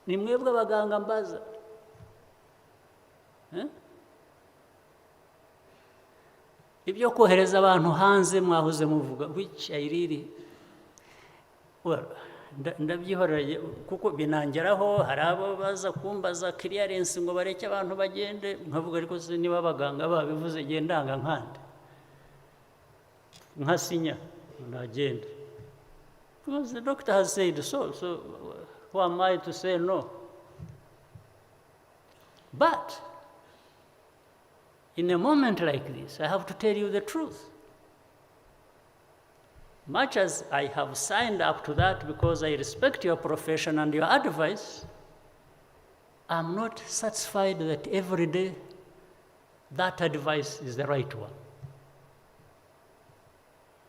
ni mwebwe abaganga mbaza. Ibyo kohereza abantu hanze mwahoze muvuga, which I really, well, ndabyihoreye kuko binangeraho, hari abo baza kumbaza clearance ngo bareke abantu bagende, nkavuga ariko se niba abaganga babivuze gendanga nkande nkasinya nagende, because the doctor has said so who am I to say no? But in a moment like this, I have to tell you the truth. Much as I have signed up to that because I respect your profession and your advice, I'm not satisfied that every day that advice is the right one.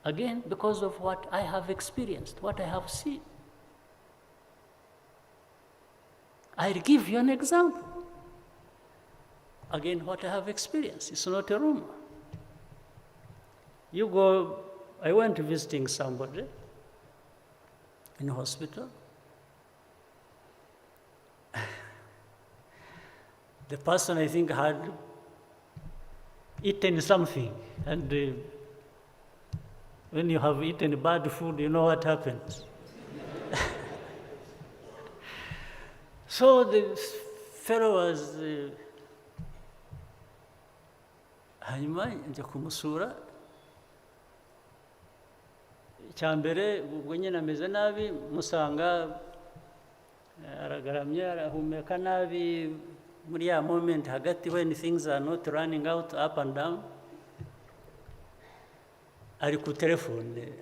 Again, because of what I have experienced, what I have seen. I'll give you an example. Again, what I have experienced, it's not a rumor. You go, I went visiting somebody in a hospital. The person, I think, had eaten something, and when you have eaten bad food, you know what happens. So the fellow was hanyuma njya kumusura, icyambere ubwo nyine ameze nabi, musanga aragaramye arahumeka nabi muri ya moment hagati when things are not running out up and down, ari ku telefone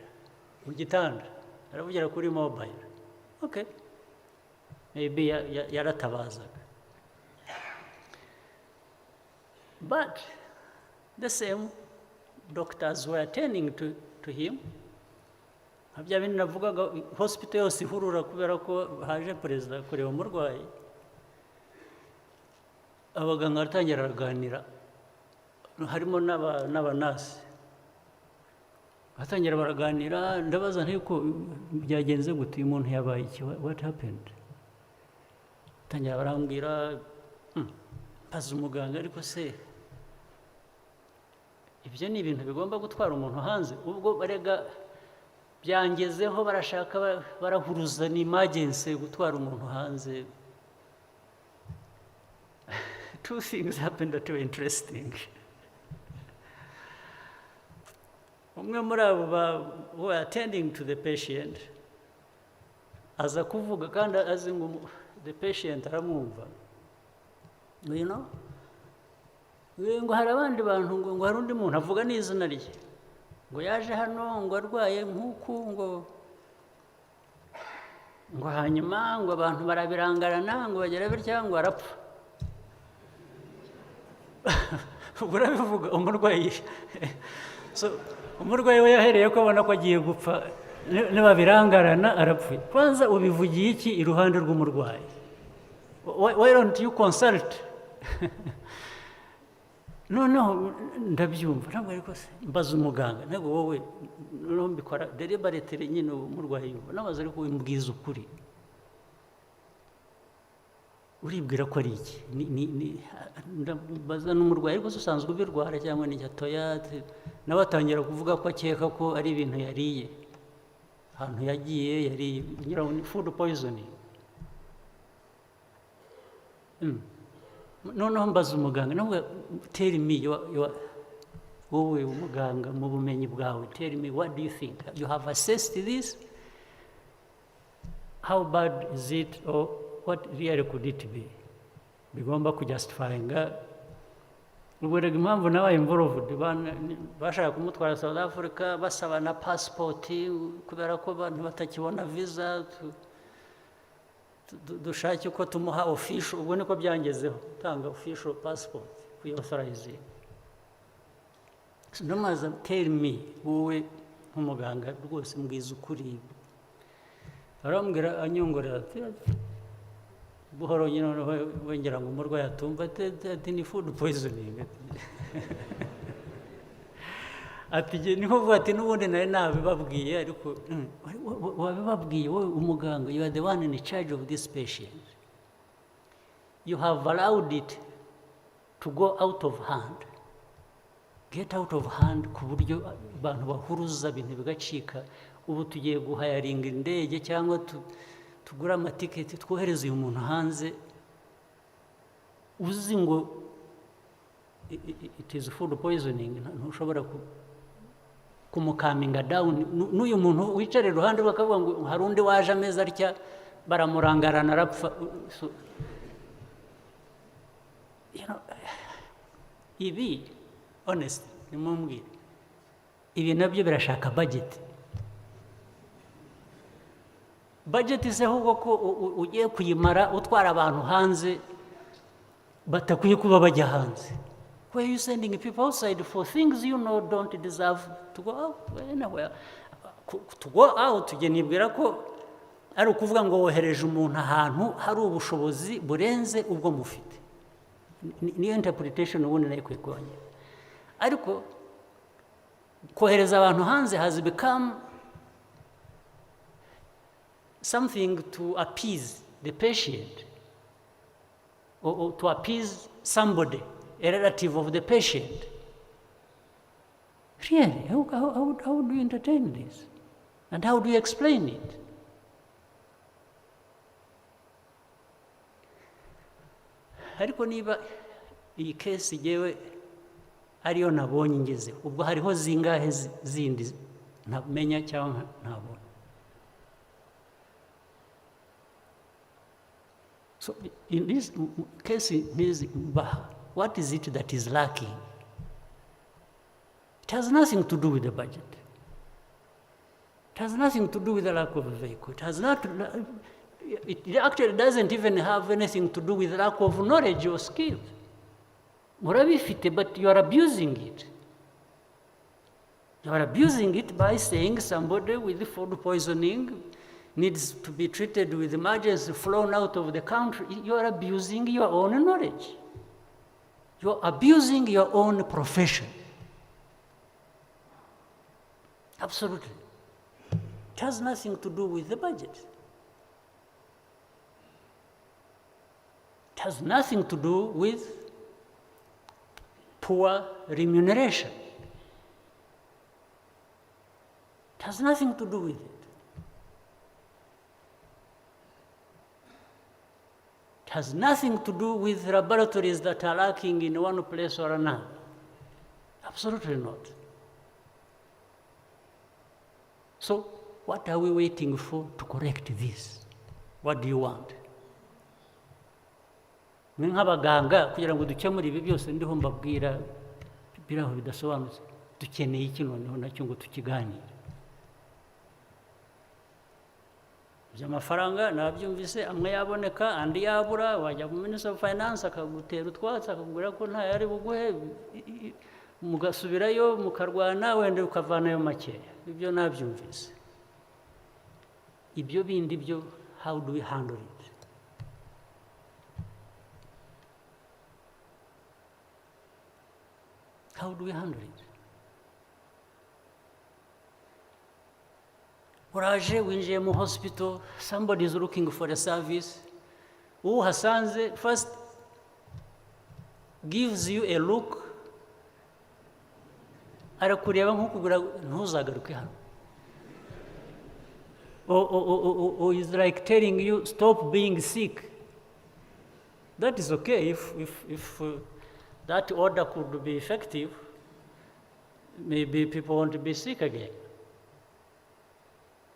mu gitanda aravugira kuri mobile. Okay, maybe yaratabazaga, but the same doctors were attending to him. Habya bindi navugaga, hospital yose ihurura kubera ko haje perezida kureba umurwayi. Abaganga baratangira baraganira, harimo n'abanasi batangira baraganira, ndabaza ntiko byagenze gute, uyu muntu yabaye iki, what happened? Batangira barambwira, paza umuganga, ariko se ibyo ni ibintu bigomba gutwara umuntu hanze? Ubwo barega byangezeho barashaka barahuruza ni emergency gutwara umuntu hanze. Two things happened that were interesting. Umwe muri abo who were attending to the patient aza kuvuga, kandi azi ngo the patient aramwumva, you know, ngo hari abandi bantu, ngo hari undi muntu avuga n'izina rye, ngo yaje hano ngo arwaye nk'uku, ngo hanyuma ngo abantu barabirangarana, ngo bagera bitya ngo arapfa. Ubwo urabivuga umurwayi, so umurwayi we yahereye ko abona ko agiye gupfa, nibabirangarana arapfuye. Kwanza ubivugiye iki iruhande rw'umurwayi? Why don't you consult? No, ndabyumva, ntabwo ariko se mbaza umuganga, ntabwo wowe mbikora deliberately nyine umurwayi yumva, nabaza ariko wimbwiza ukuri, uribwira ko ari iki? Ndabaza n'umurwayi, ariko usanzwe ubirwara cyangwa ni gatoya, nawe atangira kuvuga ko akeka ko ari ibintu yariye, ahantu yagiye yariye, ni food poisoning. Noneho mbaza umuganga, nawe tell me, wowe umuganga mu bumenyi bwawe, tell me, what do you think? You have assessed this? How bad is it, or what really could it be? Bigomba kujustifyinga. Ubwo rega impamvu nabaye involved, bashaka kumutwara South Africa basaba na passport kubera ko abantu batakibona visa, dushake uko tumuha official. Ubwo niko byangezeho, tanga official passport kuyauthorize. Namaze tell me, wowe nk'umuganga rwose mbwiza ukuri. Arambwira anyongorera ati buhoro nyine wengera ngo umurwayi atumva ati ni food poisoning. Ati niho vuga ati n'ubundi nari nabibabwiye, ariko wabibabwiye wowe umuganga, you are the one in charge of this patient. you have allowed it to go out of hand, get out of hand, ku buryo abantu bahuruza ibintu bigacika. Ubu tugiye guhayaringa indege cyangwa tugura amatiketi twohereza uyu muntu hanze, uzi ngo it is food poisoning, ntushobora kumukaminga down. N'uyu muntu wicara iruhande bakavuga ngo hari undi waje ameza atya, baramurangarana arapfa. Ibi honest nimumbwire, ibi nabyo birashaka budget. Budget se ahubwo ko ugiye kuyimara utwara abantu hanze batakwiye kuba bajya hanze. Why are you sending people outside for things you know don't deserve to go out anywhere? To go out, nibwira ko ari ukuvuga ngo wohereje umuntu ahantu hari ubushobozi burenze ubwo mufite. Niyo interpretation ubundi nayo kwigwanya. Ariko kohereza abantu hanze has become something to appease the patient, or to appease somebody, a relative of the patient. Really, how do you entertain this? And how do you explain it? Ariko niba iyi case yewe ariyo nabonye ngeze, ubwo hariho zingahe zindi ntamenya cyangwa ntabona. So in this case, what is it that is lacking? It has nothing to do with the budget. It has nothing to do with the lack of a vehicle. It actually doesn't even have anything to do with lack of knowledge or skills. But you are abusing it. You are abusing it by saying somebody with food poisoning needs to be treated with emergency, flown out of the country. You are abusing your own knowledge. You are abusing your own profession. Absolutely. It has nothing to do with the budget. It has nothing to do with poor remuneration. It has nothing to do with it. It has nothing to do with laboratories that are lacking in one place or another. Absolutely not. So, what are we waiting for to correct this? What do you want? Nk'abaganga kugira ngo dukemure ibi byose ndiho mbabwira biraho bidasobanutse, dukeneye iki noneho nacyo ngo tukiganire. By'amafaranga nabyumvise amwe yaboneka andi yabura, wajya mu Minister of Finance akagutera utwatsi akakubwira ko nta yari buguhe, mugasubirayo mukarwana wenda ukavanayo makeya. Ibyo nabyumvise. Ibyo bindi byo, how do we handle it? How do we handle it? Uraje winjiye mu hospital, somebody is looking for a service. Uhasanze first gives you a look, arakureba nk'ukubwira ntuzagaruke hano. Or is like telling you stop being sick. That is okay if that order could be effective. Maybe people want to be sick again.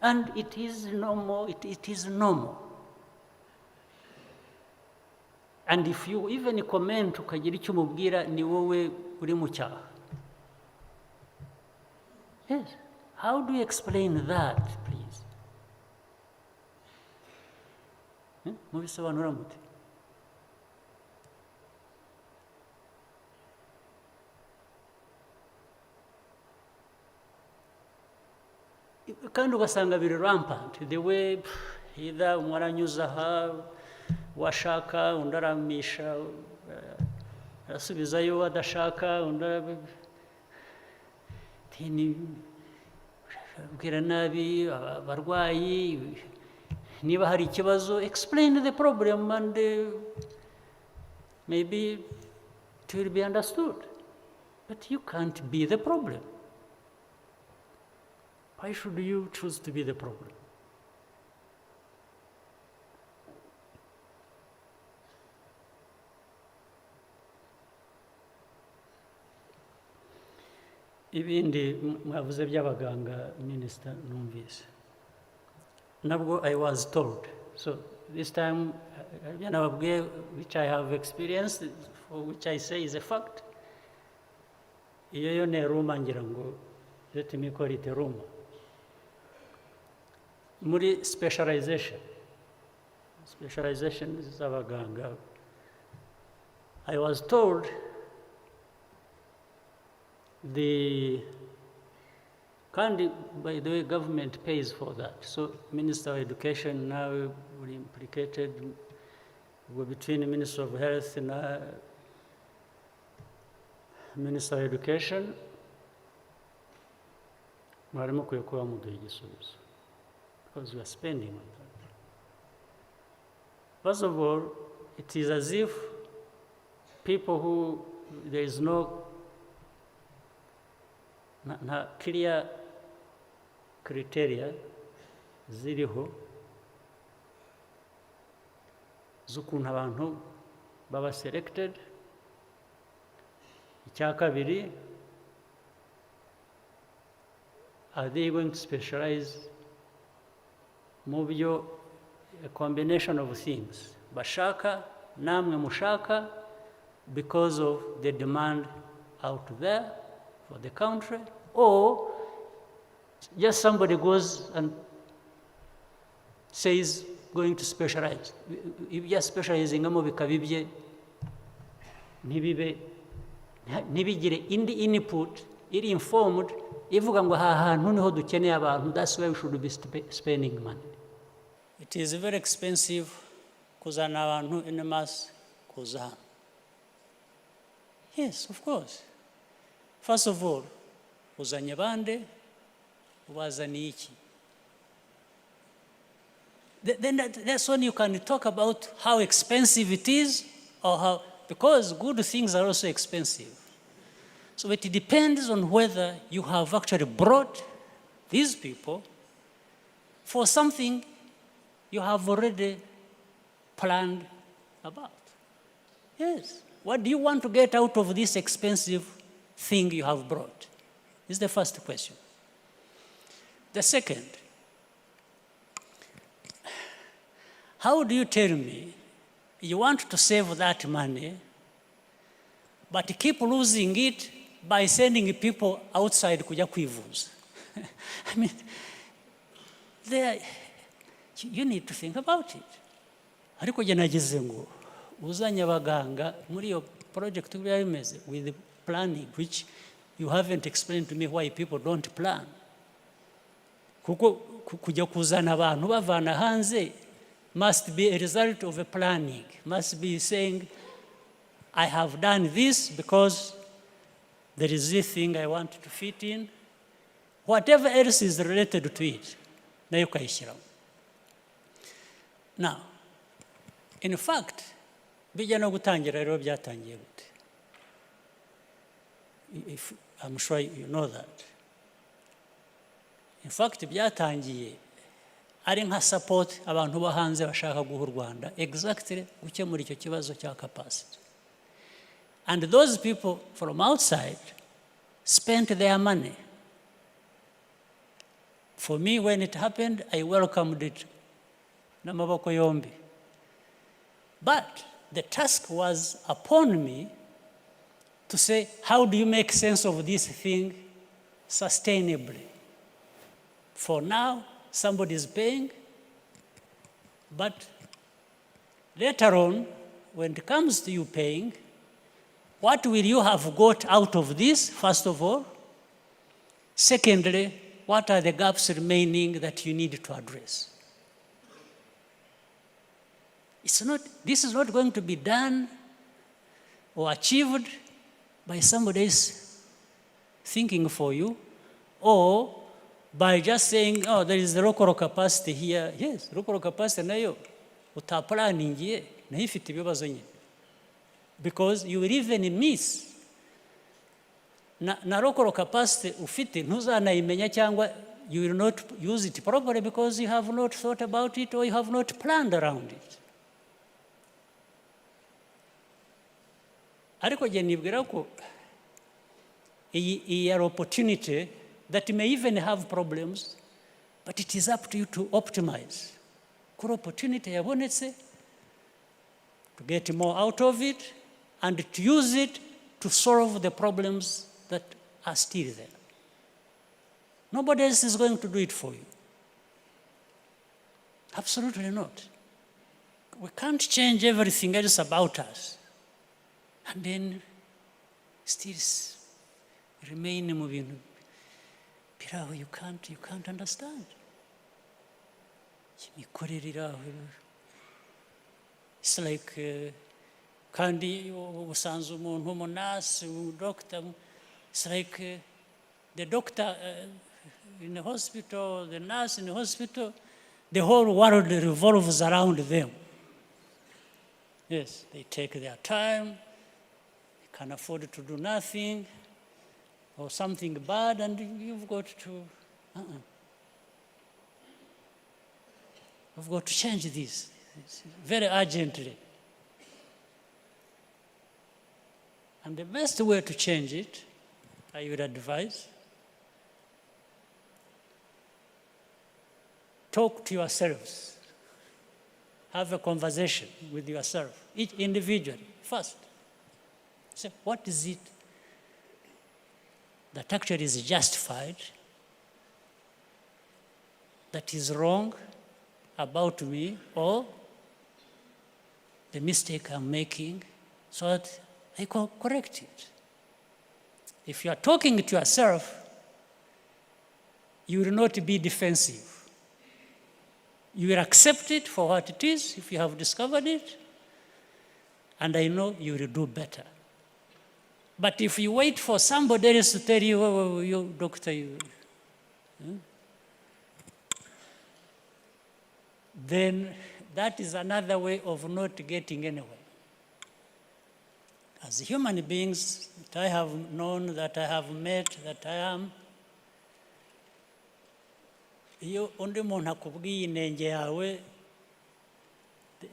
And it is normal, it is normal. And if you even comment ukagira icyo umubwira ni wowe uri mu cyaha. Yes. How do you explain that, please? Mubisobanura mute? Kandi ugasanga biri rampant, the way either umwaranyuza aha washaka undi aramisha arasubizayo adashaka undi abwira nabi abarwayi. Niba hari ikibazo, explain the problem and maybe it will be understood. But you can't be the problem. Why should you choose to be the problem? Ibindi mwavuze by'abaganga, Minister, numvise. Nabwo I was told. So this time, which I have experienced, for which I say is a fact. Iyo yo ne rumor ngira ngo, let me call it a rumor. Muri specialization z'abaganga, I was told kandi, by the way, government pays for that. So Minister of Education now will implicated between the Minister of Health and Minister of Education. Mwarimo kuyokuwa muduha igisubizo, because we are spending on that. First of all, it is as if people who, there is no clear criteria ziriho z'ukuntu abantu baba selected. Icya kabiri, are they going to specialize mu byo, a combination of things bashaka, namwe mushaka, because of the demand out there for the country, or just somebody goes and says going to specialize. If you're specializing mo bikabibye, ntibigire indi input iri informed ivuga ngo aha hantu niho dukeneye abantu, that's why we should be spending money. It is very expensive kuzana abantu in mass kuza. Yes, of course. First of all, uzanye bande, ubazani iki. Then that's when you can talk about how expensive it is, or how, because good things are also expensive. So it depends on whether you have actually brought these people for something you have already planned about. Yes. What do you want to get out of this expensive thing you have brought? Is the first question. The second, how do you tell me you want to save that money, but keep losing it by sending people outside kuja kwivuza? I mean, you need to think about it. Ariko jye nagize ngo uzanye abaganga muri iyo project bimeze with the planning, which you haven't explained to me why people don't plan. Kuko kujya kuzana abantu bavana hanze must be a result of a planning, must be saying, I have done this because there is this thing I want to fit in. Whatever else is related to it, nayo ukayishyiramo. Now, in fact, bijya no gutangira rero byatangiye gute? I'm sure you know that. In fact, byatangiye ari nka support abantu bo hanze bashaka guha u Rwanda exactly gukemura icyo kibazo cya capacity. And those people from outside spent their money. For me, when it happened, I welcomed it n'amaboko yombi. But the task was upon me to say, how do you make sense of this thing sustainably? For now, somebody is paying, but later on, when it comes to you paying, what will you have got out of this, first of all? Secondly, what are the gaps remaining that you need to address? This is not going to be done or achieved by somebody else thinking for you, or by just saying, oh, there is the local capacity here. Yes, local capacity nayo utaplaningiye nayo ifite ibibazo nyine. because you will even miss na local capacity ufite ntuzanayimenya cyangwa you will not use it properly because you have not thought about it or you have not planned around it. Ariko je nibwira ko iyi opportunity that may even have problems, but it is up to you to optimize. Kuri opportunity yabonetse, to get more out of it, and to use it to solve the problems that are still there. Nobody else is going to do it for you. Absolutely not. We can't change everything else about us and then still remain in moving. You can't understand. It's like kandi usanze umuntu umunasi doctor. It's like the doctor in the hospital, the nurse in the hospital, the whole world revolves around them. Yes, they take their time, they can afford to do nothing, or something bad, and you've got to, We've got to change this very urgently. And the best way to change it, I would advise, talk to yourselves. Have a conversation with yourself, each individually, first. Say, what is it that actually is justified, that is wrong about me, or the mistake I'm making, so that I can correct it. If you are talking to yourself, you will not be defensive. You will accept it for what it is if you have discovered it, and I know you will do better. But if you wait for somebody else to tell you, oh, you doctor, then that is another way of not getting anywhere. As human beings that I have known, that I have met, that I am, iyo undi muntu akubwiye inenge yawe,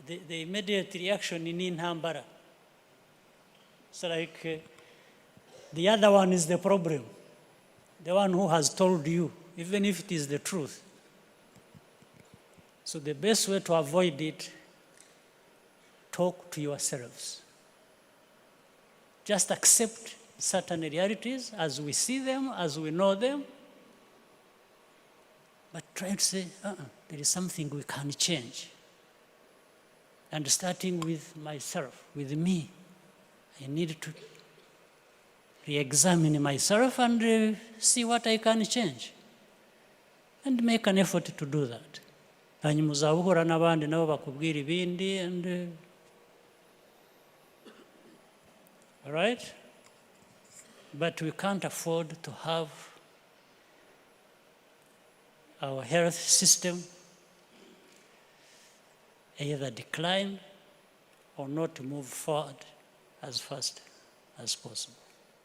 the immediate reaction ni intambara. It's like the other one is the problem, the one who has told you, even if it is the truth. So the best way to avoid it, talk to yourselves. Just accept certain realities as we see them, as we know them, but try to say, there is something we can change. And starting with myself, with me, I need to re-examine myself and see what I can change. And make an effort to do that. Hanyuma uzahura n'abandi nabo bakubwira ibindi and all right? But we can't afford to have our health system either decline or not move forward as fast as possible.